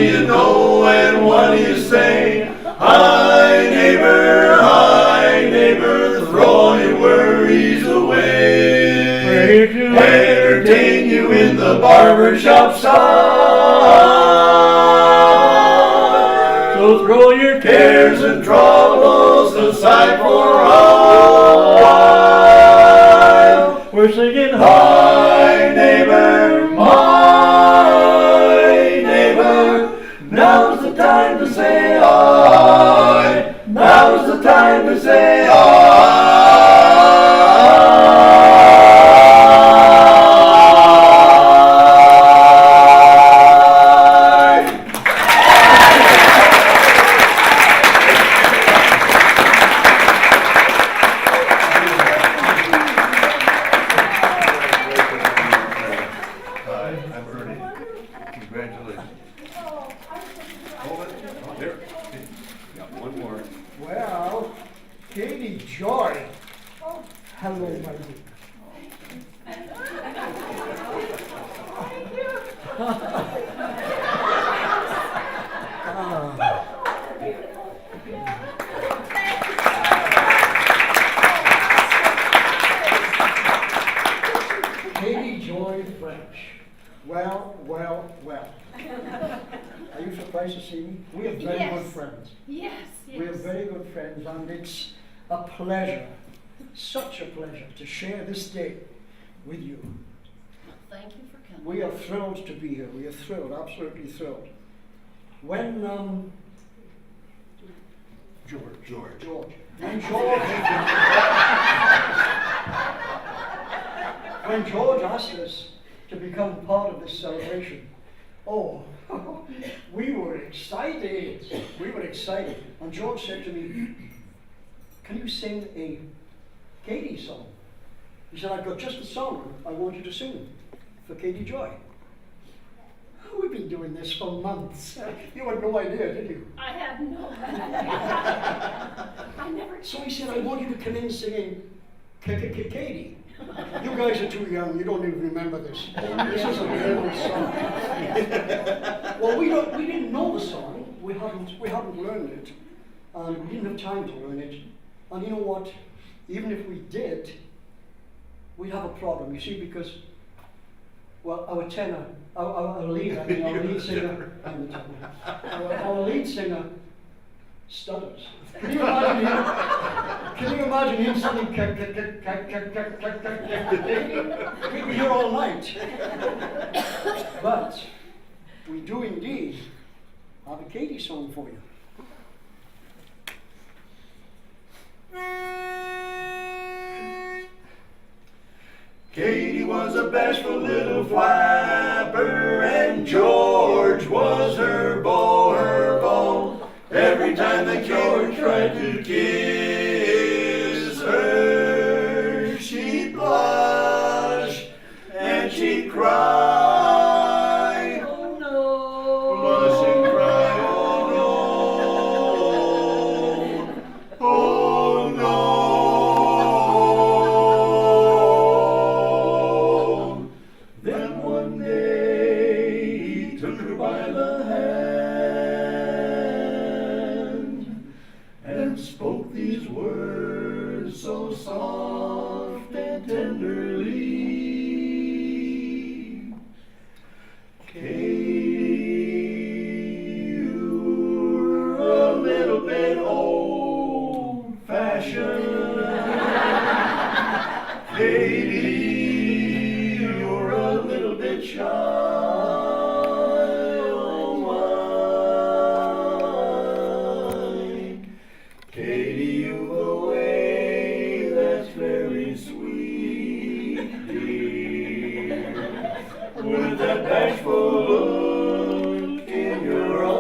do you know and what do you say? Hi neighbor, throw your worries away. Entertain you in the barbershop style. So throw your cares and troubles aside for a while. We're singing, hi neighbor, my neighbor. Now's the time to say hi. Now's the time to say hi. Well, Katty Joy. Hello, my dear. Katty Joy French. Well. Are you surprised to see me? We are very good friends. Yes. We are very good friends, and it's a pleasure, such a pleasure, to share this day with you. Thank you for coming. We are thrilled to be here. We are thrilled, absolutely thrilled. When George. When George asked us to become part of this celebration, we were excited. And George said to me, can you sing a Katty song? He said, I've got just a song I want you to sing for Katty Joy. We've been doing this for months. You had no idea, did you? I had no I never. So he said, I want you to come in singing Katty. You guys are too young, you don't even remember this. This is a Beatles song. Well, we didn't know the song, we hadn't learned it, and we didn't have time to learn it. And you know what? Even if we did, we'd have a problem, you see, because, well, our tenor, our lead singer, our lead singer stutters. Can you imagine him singing we'd be here all night. But we do indeed have a Katty song for you. Katty was a bashful little flapper, and George was her beau. Every time that George tried to kiss her, she'd blush and she'd cry. Oh no. Blush and cry, oh no. Oh no. Then one day he took her by the hand and spoke these words so soft and tenderly. Katty, you're a little bit old-fashioned. Katty, you're a little bit shy. Katty, you've a way that's very sweet, dear, with that bashful look in your eye.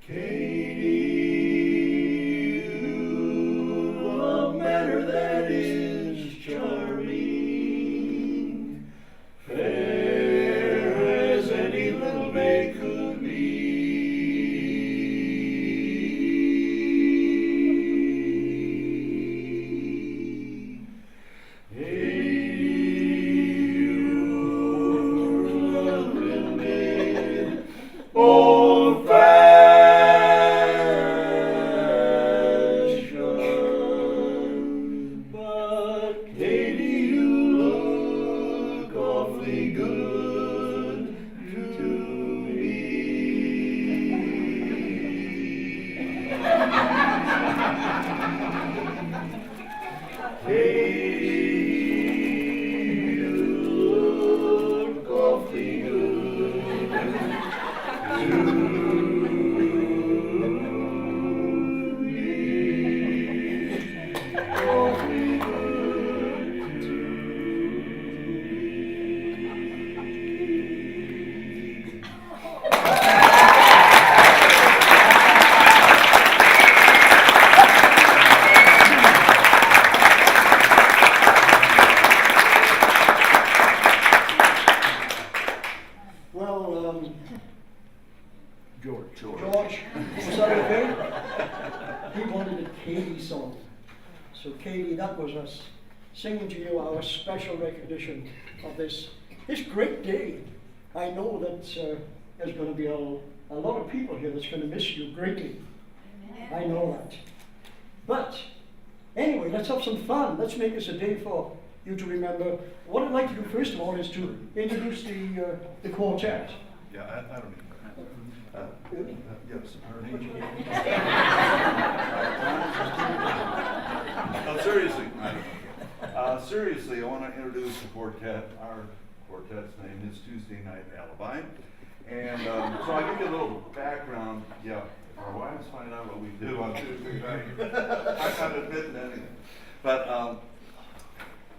Katty, you've a manner that is charming, fair as any little maid could be. old fashioned. But Katie, you look awfully good to me. Katie, you look awfully good to me. Awfully good to me. Well, George. George, is that okay? He wanted a Katie song. So Katie, that was us singing to you our special recognition of this great day. I know that there's going to be a lot of people here that's going to miss you greatly. I know that. But anyway, let's have some fun. Let's make this a day for you to remember. What I'd like to do first of all is to introduce the quartet. Yeah, I don't need that. Yes, no, seriously, I want to introduce the quartet. Our quartet's name is Tuesday Night Alibi. And so I'll give you a little background. Yeah, if our wives find out what we do on Tuesday night, I'm not admitting anything. But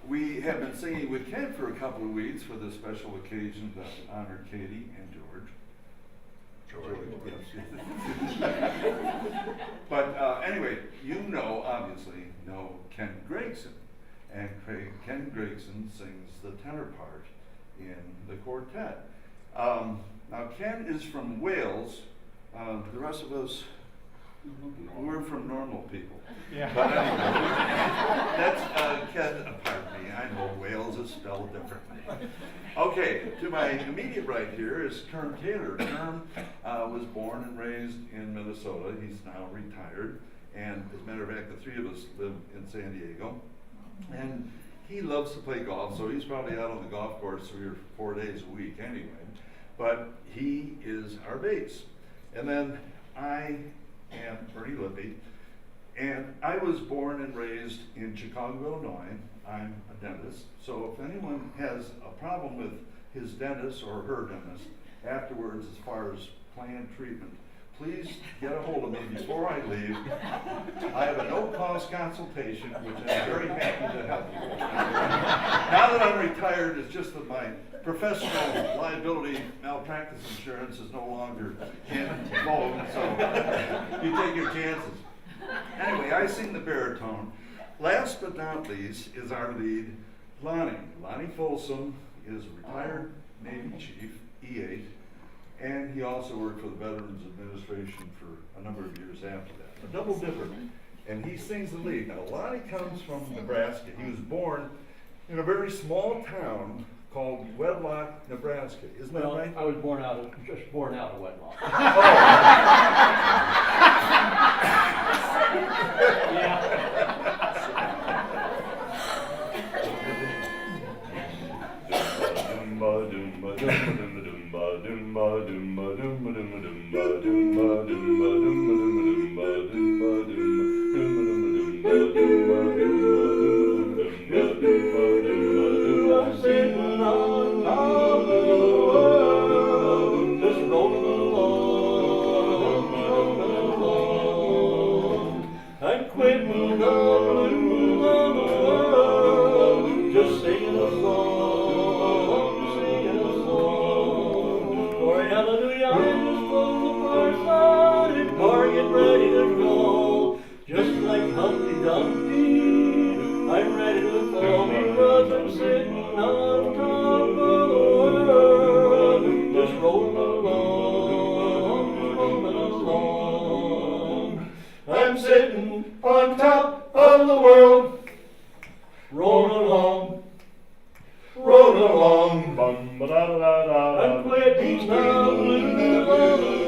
we have been singing with Ken for a couple of weeks for this special occasion to honor Katie and George. Yes. But anyway, obviously know Ken Gregson. And Ken Gregson sings the tenor part in the quartet. Now Ken is from Wales. The rest of us, we're from normal people. Yeah. But anyway, that's Ken, pardon me, I know Wales is spelled differently. Okay, to my immediate right here is Kerm Taylor. Kerm was born and raised in Minnesota. He's now retired. And as a matter of fact, the three of us live in San Diego. And he loves to play golf, so he's probably out on the golf course 3 or 4 days a week anyway. But he is our bass. And then I am Bernie Lippy, and I was born and raised in Chicago, Illinois. I'm a dentist, so if anyone has a problem with his dentist or her dentist afterwards as far as planned treatment, please get a hold of me before I leave. I have a no-cost consultation, which I'm very happy to help you with. Now that I'm retired, it's just that my professional liability malpractice insurance is no longer in vogue, so you take your chances. Anyway, I sing the baritone. Last but not least is our lead, Lonnie. Lonnie Folsom is a retired Navy chief, E8, and he also worked for the Veterans Administration for a number of years after that. A double dipper, and he sings the lead. Now, Lonnie comes from Nebraska. He was born in a very small town called Wedlock, Nebraska. Isn't that right? I was born out of wedlock. Sitting on top of the world, just rolling along. I'm quitting on the world, just singing a song, For hallelujah, I'm just close the person, and car get ready to go. Just like Humpty Dumpty, I'm ready to fall because I'm sitting on top of the world, just rolling along. I'm sitting on top of the world, rolling along, rolling along. I'm quitting now.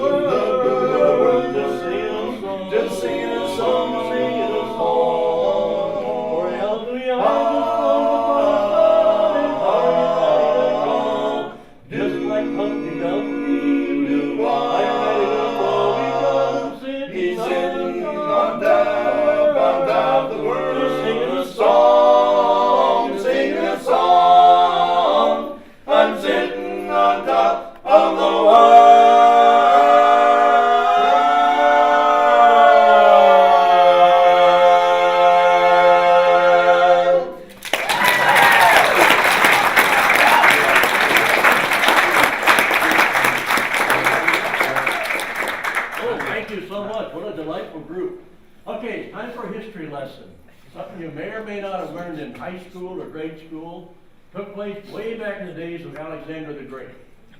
so much. What a delightful group. Okay, time for a history lesson. Something you may or may not have learned in high school or grade school. Took place way back in the days of Alexander the Great,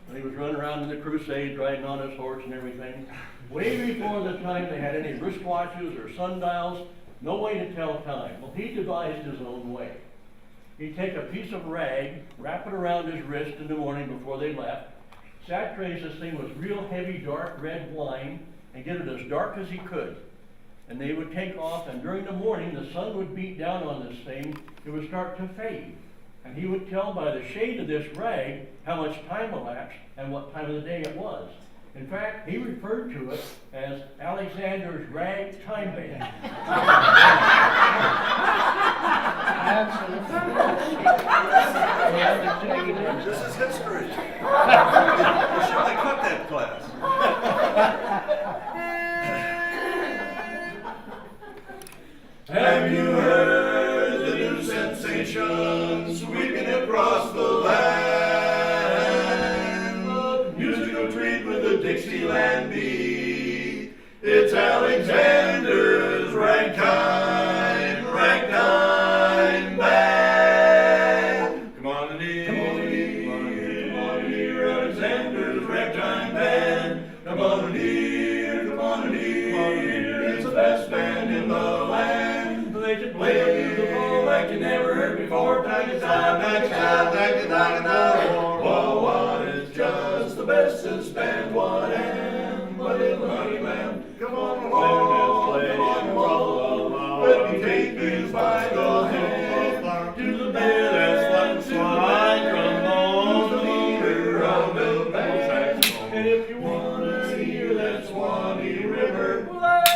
when he was running around in the Crusades, riding on his horse and everything. Way before the time they had any wristwatches or sundials, no way to tell time. Well, he devised his own way. He'd take a piece of rag, wrap it around his wrist in the morning before they left, saturate this thing with real heavy, dark red wine, and get it as dark as he could. And they would take off, and during the morning, the sun would beat down on this thing. It would start to fade. And he would tell by the shade of this rag how much time elapsed and what time of the day it was. In fact, he referred to it as Alexander's rag time band. This is history. You should have cut that class. Have you heard the new sensation sweeping across the land? Musical treat with a Dixieland beat. It's Alexander's ragtime band. Come on and hear, come on and hear, come on and hear, come on and hear Alexander's ragtime band. Come on and hear, come on and hear, come on and hear. It's the best band in the land. They should play a musical like you never heard before. Whoa, what is just the best suspense? What am, my little honey lamb? Come on along, come on along. Let me take you by the hand to the bed that's like slide trombone, the leader of the band. And if you wanna hear that Swanee River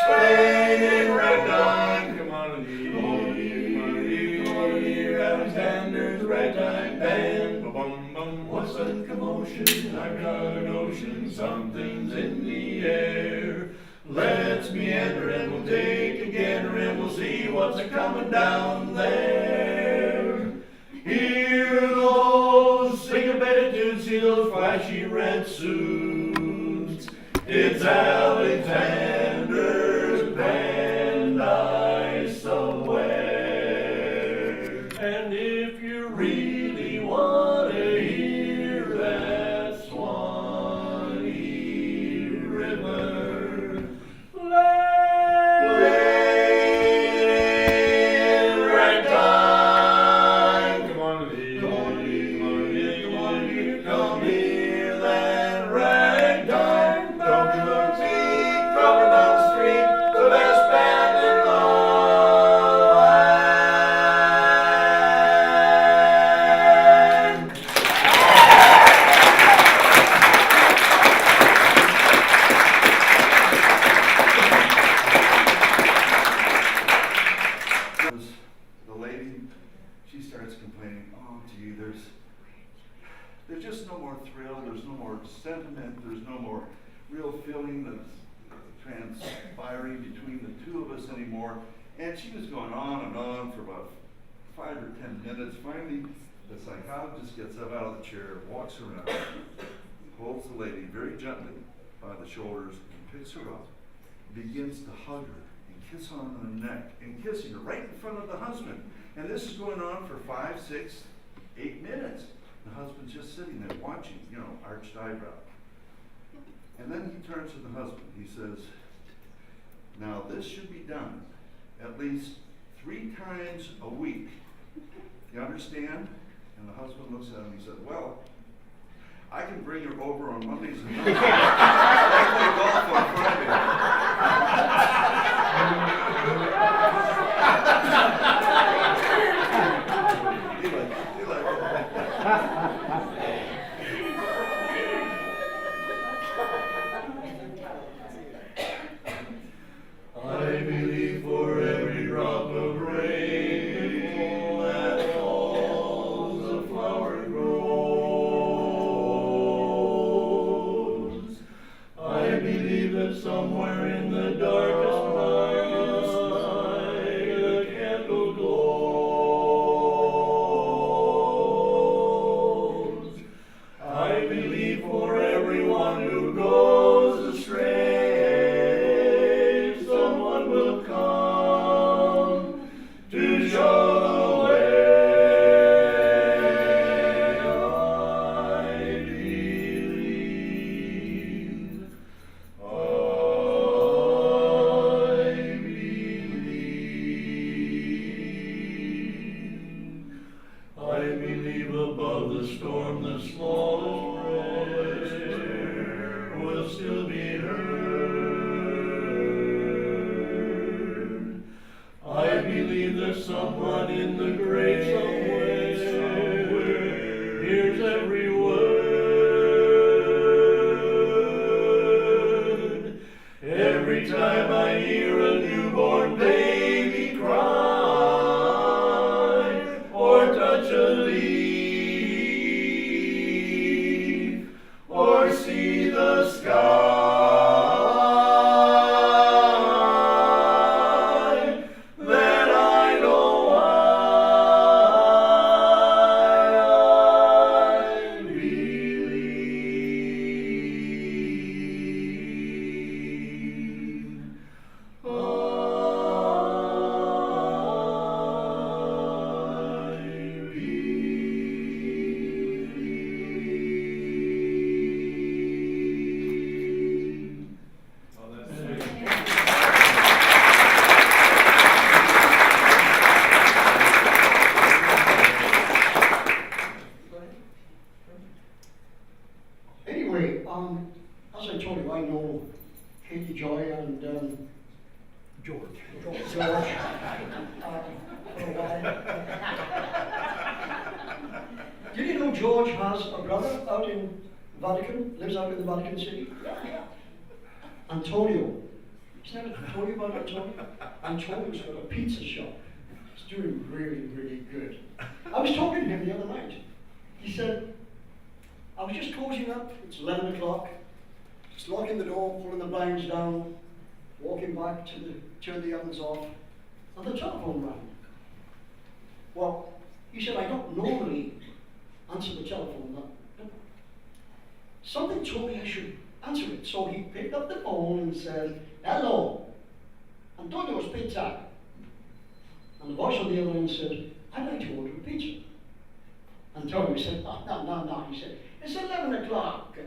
playing in ragtime, come on and hear, come on and hear Alexander's ragtime band. Ba-bum, bum, what's that commotion? I've got a notion, something's in the air. Let's meander and we'll take a gander and we'll see what's a-coming down there. Hear those syncopated tunes, see those flashy red suits. It's Alexander's band, I swear. And if you really want to hear that Swanee River playing ragtime, come on and hear, come on and hear, come on and hear, come on and hear, come hear that ragtime band. Croaking down the street, the best band in the land. The lady, she starts complaining, oh gee, there's just no more thrill, there's no more sentiment, there's no more real feeling that's transpiring between the two of us anymore. And she was going on and on for about 5 or 10 minutes. Finally, the psychologist gets up out of the chair, walks around, holds the lady very gently by the shoulders and picks her up, begins to hug her and kiss her on the neck and kissing her right in front of the husband. And this is going on for 5, 6, 8 minutes. The husband's just sitting there watching, arched eyebrow. And then he turns to the husband. He says, now this should be done at least 3 times a week. You understand? And the husband looks at him and he said, well, I can bring her over on Mondays and Thursdays. I play golf on Friday. I believe for every drop of rain that falls, a flower grows. I believe that somewhere in the darkest night a candle glows. I believe. believe for everyone who goes astray. be heard. I believe there's someone in the grave somewhere hears every word. Every time I hear a newborn baby cry or touch a leaf or see the sky, then I know I believe. Anyway, as I told you, I know Katty Joy and George. For a while. Did you know George has a brother out in Vatican, lives out in the Vatican City? Antonio. Isn't that told you about Antonio? Antonio's got a pizza shop. He's doing really, really good. I was talking to him the other night. He said, I was just closing up, it's 11 o'clock, just locking the door, pulling the blinds down, walking back to turn the ovens off, and the telephone rang. Well, he said, I don't normally answer the telephone, but something told me I should answer it. So he picked up the phone and said, hello, Antonio's Pizza. And the voice on the other end said, I'd like to order a pizza. Antonio said, oh, no, he said, it's 11 o'clock.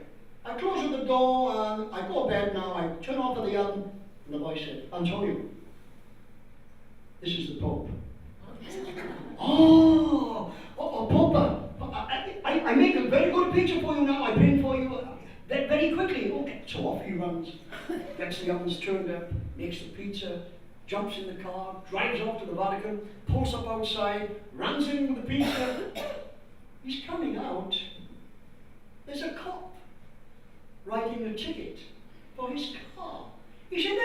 I close the door and I go to bed now, I turn off the oven. And the voice said, Antonio, this is the Pope. Oh, Pope, I make a very good pizza for you now, I bring for you very quickly. Okay, so off he runs, gets the ovens turned up, makes the pizza, jumps in the car, drives off to the Vatican, pulls up outside, runs in with the pizza. He's coming out, there's a cop writing a ticket for his car. He said,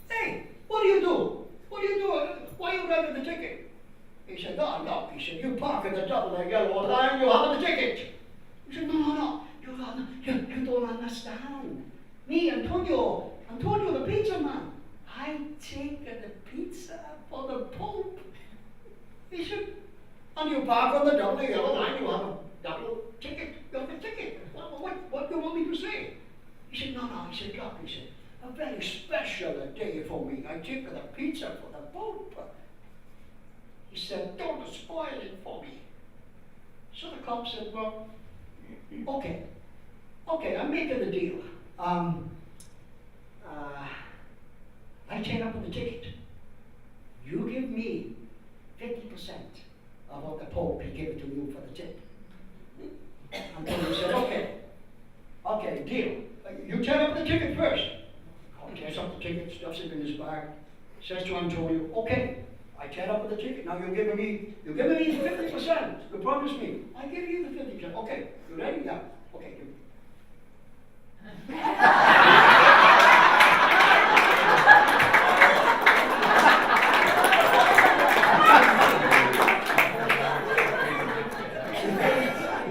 hey, what do you do? What do you do? Why are you writing the ticket? He said, no, he said, you park at the top of the yellow line, you have the ticket. He said, no, you don't understand. Me, Antonio, the pizza man, I take the pizza for the Pope. He said, and you park on the double yellow line, you have a double ticket, you have a ticket. What do you want me to say? He said, no, he said, look, he said, a very special day for me. I take the pizza for the Pope. He said, don't spoil it for me. So the cop said, well, okay, I'm making the deal. I take up the ticket. You give me 50% of what the Pope he gave to you for the tip. And then he said, okay, deal. You tear up the ticket first. He tears up the ticket, stuffs it in his bag, says to Antonio, okay, I tear up the ticket, now you're giving me 50%. You promised me. I give you the 50%. Okay, you ready? Yeah. Okay.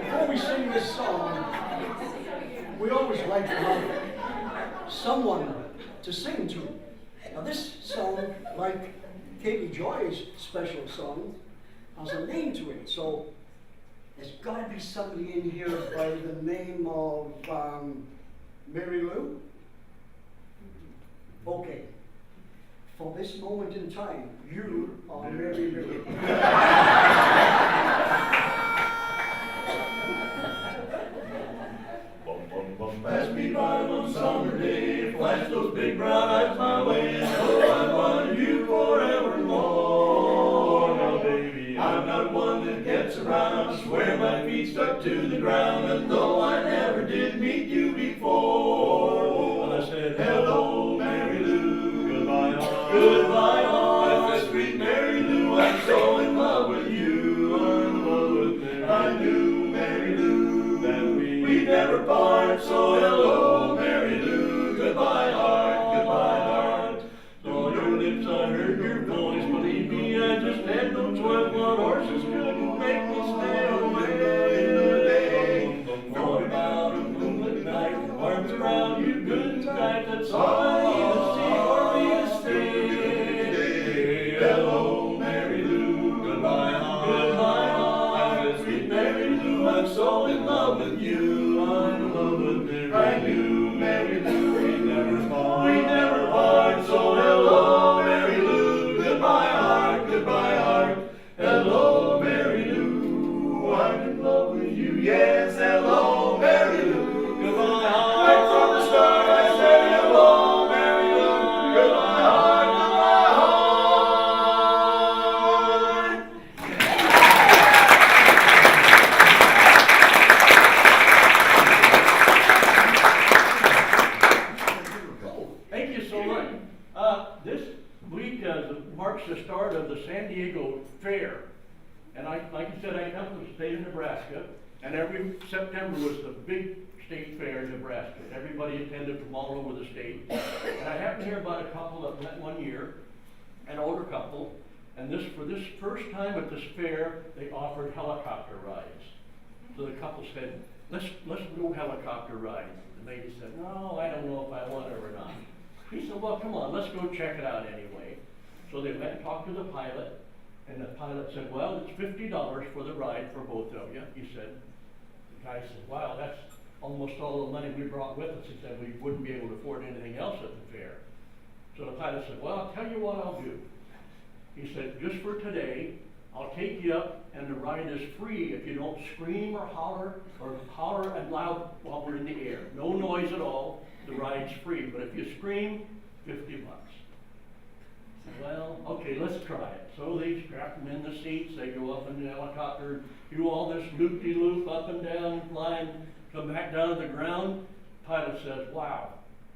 Before we sing this song, we always like to have someone to sing to. Now this song, like Katty Joy's special song, has a name to it. So there's got to be somebody in here by the name of Mary Lou. Okay. For this moment in time, you are Mary Lou. Pass me by one summer day, flash those big brown eyes my way, so I want you forevermore. Now baby, I'm not one that gets around, swear my feet stuck to the ground, and though I never did meet you before. And I said, tonight, that's all I need to see for me to stay. Hello, Mary Lou, goodbye, goodbye, sweet Mary Lou, I'm so in love with you. I'm in love with Mary. I knew Mary Lou, we never part, so hello, Mary Lou, goodbye, heart, hello, Mary Lou, I'm in love with you, yes, hello, Mary Lou, goodbye, heart. Right from the start, I said hello, Mary Lou, goodbye, heart, Thank you so much. This week marks the start of the San Diego Fair. And like you said, I come from the state of Nebraska, and every September was the big state fair in Nebraska. Everybody attended from all over the state. And I happened to hear about a couple that met one year, an older couple, and for this first time at this fair, they offered helicopter rides. So the couple said, let's go helicopter ride. The lady said, no, I don't know if I want it or not. He said, well, come on, let's go check it out anyway. So they went and talked to the pilot, and the pilot said, well, it's $50 for the ride for both of you. He said, the guy said, wow, that's almost all the money we brought with us. He said, we wouldn't be able to afford anything else at the fair. So the pilot said, well, I'll tell you what I'll do. He said, just for today, I'll take you up, and the ride is free if you don't scream or holler and loud while we're in the air. No noise at all. The ride's free, but if you scream, $50. Well, okay, let's try it. So they strap them in the seats, they go up in the helicopter, do all this loop-de-loop, up and down, flying, come back down to the ground. Pilot says, wow,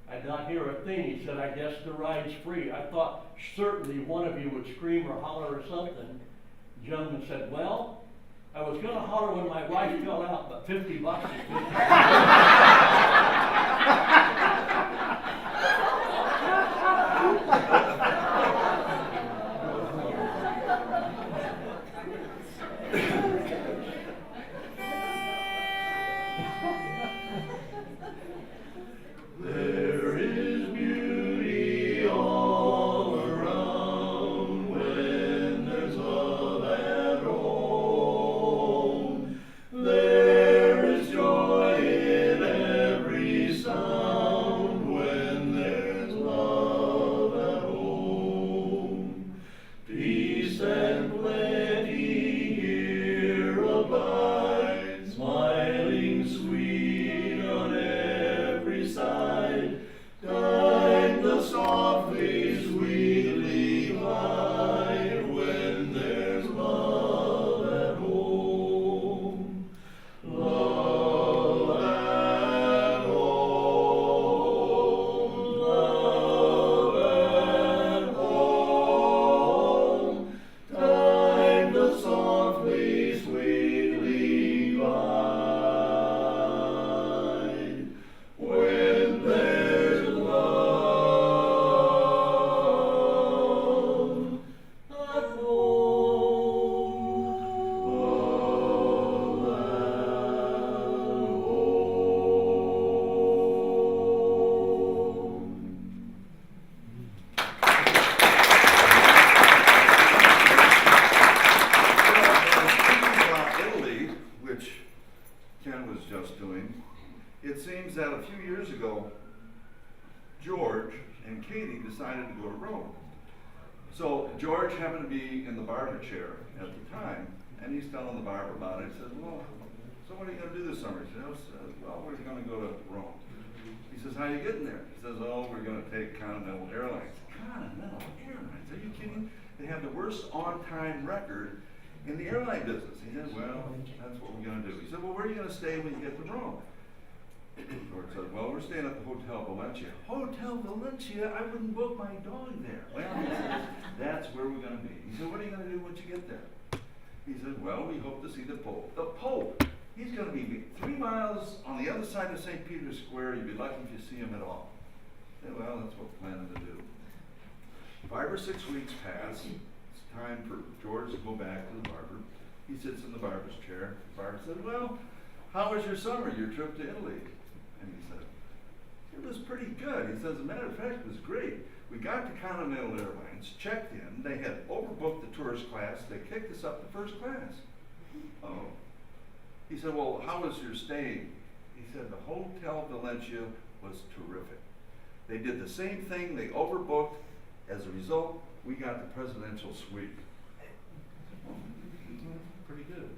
I did not hear a thing. He said, I guess the ride's free. I thought certainly one of you would scream or holler or something. The gentleman said, well, I was going to holler when my wife fell out, but $50 is There is beauty all around when there's love at home. There is joy in every sound when there's love at home. Peace and plenty here abide, smiling sweet on every side. Guide the softly, sweetly glide when there's love at home. Love at home. Love at home. Guide the softly, sweetly glide when there's love at home. Love at About Italy, which Ken was just doing, it seems that a few years ago, George and Katie decided to go to Rome. So George happened to be in the barber chair at the time, and he's telling the barber about it. He says, well, so what are you going to do this summer? He says, well, we're going to go to Rome. He says, how are you getting there? He says, oh, we're going to take Continental Airlines. Continental Airlines? Are you kidding? They have the worst on-time record in the airline business. He said, well, that's what we're going to do. He said, well, where are you going to stay when you get to Rome? George said, well, we're staying at the Hotel Valencia. Hotel Valencia? I wouldn't book my dog there. Well, he says, that's where we're going to be. He said, what are you going to do once you get there? He said, well, we hope to see the Pope. The Pope? He's going to be 3 miles on the other side of St. Peter's Square. You'd be lucky if you see him at all. I said, well, that's what we're planning to do. 5 or 6 weeks pass. It's time for George to go back to the barber. He sits in the barber's chair. The barber said, well, how was your summer, your trip to Italy? And he said, It was pretty good. He says, as a matter of fact, it was great. We got to Continental Airlines, checked in, they had overbooked the tourist class, they kicked us up to first class. Oh. He said, well, how was your stay? He said, the Hotel Valencia was terrific. They did the same thing, they overbooked. As a result, we got the presidential suite. Oh, pretty good.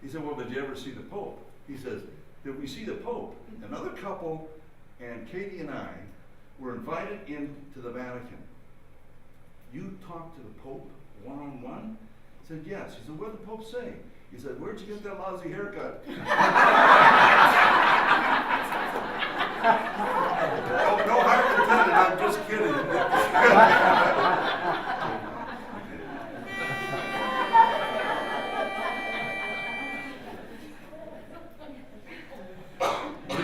He said, well, did you ever see the Pope? He says, did we see the Pope? Another couple and Katie and I were invited into the Vatican. You talked to the Pope one-on-one? I said, yes. He said, what did the Pope say? He said, where'd you get that lousy haircut? Oh, no harm intended, I'm just kidding.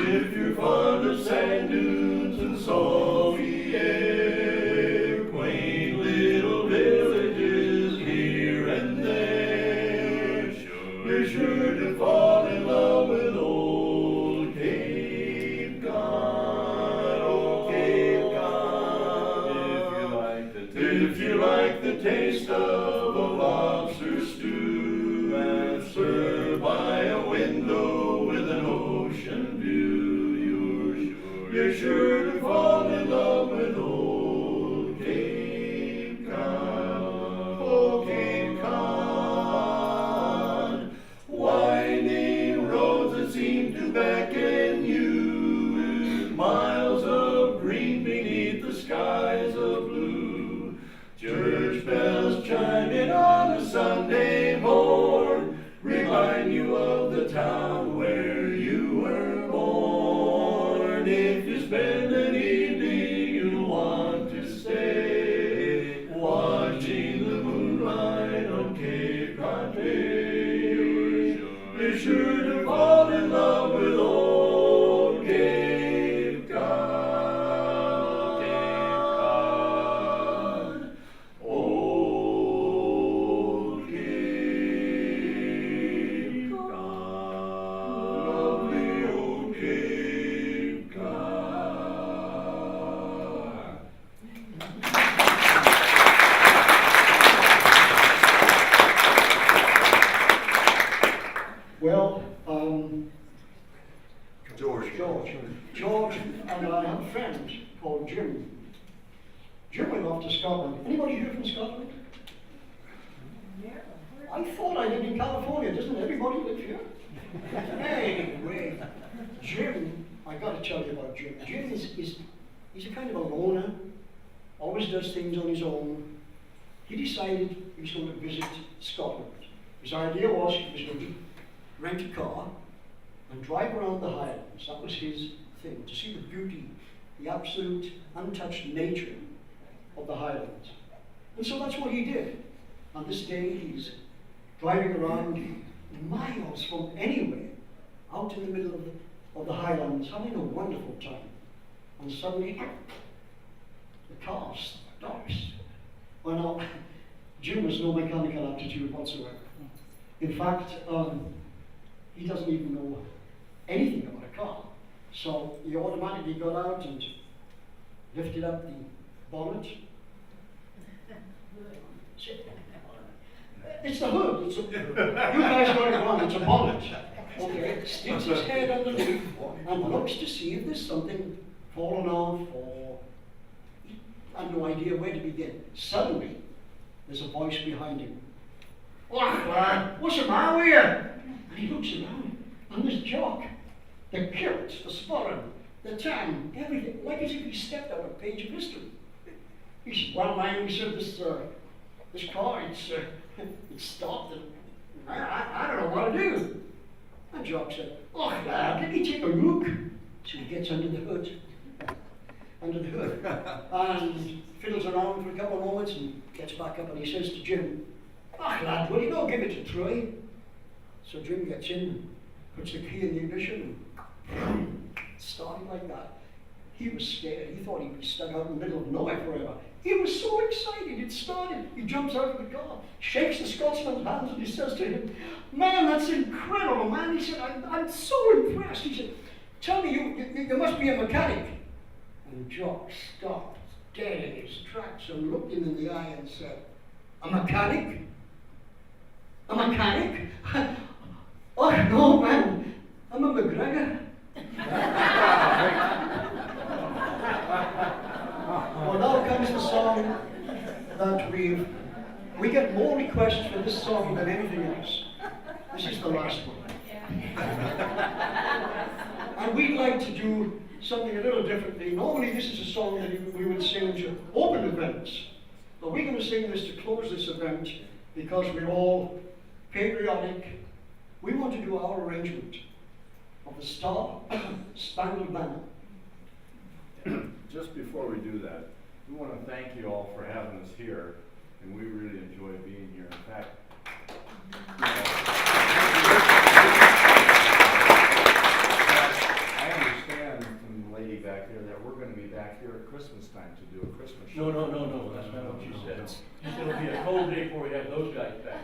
If you're fond of sand dunes and salty air, quaint little villages here and there, you're sure to fall in love with old Cape Cod, oh Cape Cod. If you like the taste of a lobster stew that's served by a window with an ocean view, you're sure to fall in love with old Cape Cod, oh Cape Cod. Winding roads that seem to beckon you, miles of green beneath the skies of blue. Church bells chiming on a Sunday morn remind you of the town where you were born. If you spend an evening you'll want to stay, watching the moonlight on Cape Cod Bay. You're sure to fall in love with old Cape Cod, Cape Cod, old Cape Cod, lovely old Cape Cod. Well, George and I have a friend called Jim. Jim went off to Scotland. Anybody here from Scotland? I thought I lived in California. Doesn't everybody live here? Anyway, Jim, I got to tell you about Jim. Jim he's a kind of a loner, always does things on his own. He decided he was going to visit Scotland. His idea was he was going to rent a car and drive around the Highlands. That was his thing, to see the beauty, the absolute untouched nature of the Highlands. And so that's what he did. On this day, he's driving around miles from anywhere, out in the middle of the Highlands, having a wonderful time. And suddenly, the car stops. Well, now, Jim has no mechanical aptitude whatsoever. In fact, he doesn't even know anything about a car. So he automatically got out and lifted up the bonnet. It's the hood. You guys got it wrong. It's a bonnet. Okay. Sticks his head underneath and looks to see if there's something fallen off or I have no idea where to begin. Suddenly, there's a voice behind him. "Oh, lad, what's the matter with you?" And he looks around, and there's Jock, the kilt, the sporran, the tan, everything, like as if he stepped out of a page of history. He said, "Well, man," he said, this car, it's stopped, and I don't know what to do." And Jock said, "Oh, lad, let me take a look." So he gets under the hood, and fiddles around for a couple of moments and gets back up and he says to Jim, "Ah, lad, will you not give it a try?" So Jim gets in, puts the key in the ignition, and started like that. He was scared. He thought he'd be stuck out in the middle of nowhere forever. He was so excited. It started. He jumps out of the car, shakes the Scotsman's hands, and he says to him, "Man, that's incredible, man." He said, I'm so impressed." He said, "Tell me, you must be a mechanic." And Jock stopped dead in his tracks and looked him in the eye and said, "A mechanic? A mechanic? Oh no, man, I'm a McGregor." Well, now comes the song that we get more requests for this song than anything else. This is the last one. And we'd like to do something a little differently. Normally this is a song that we would sing to open events. But we're going to sing this to close this event because we're all patriotic. We want to do our arrangement of the Star Spangled Banner. Just before we do that, we want to thank you all for having us here, and we really enjoy being here. In fact, I understand from the lady back there that we're going to be back here at Christmas time to do a Christmas show. No, that's not what she said. It's gonna be a cold day before we have those guys back.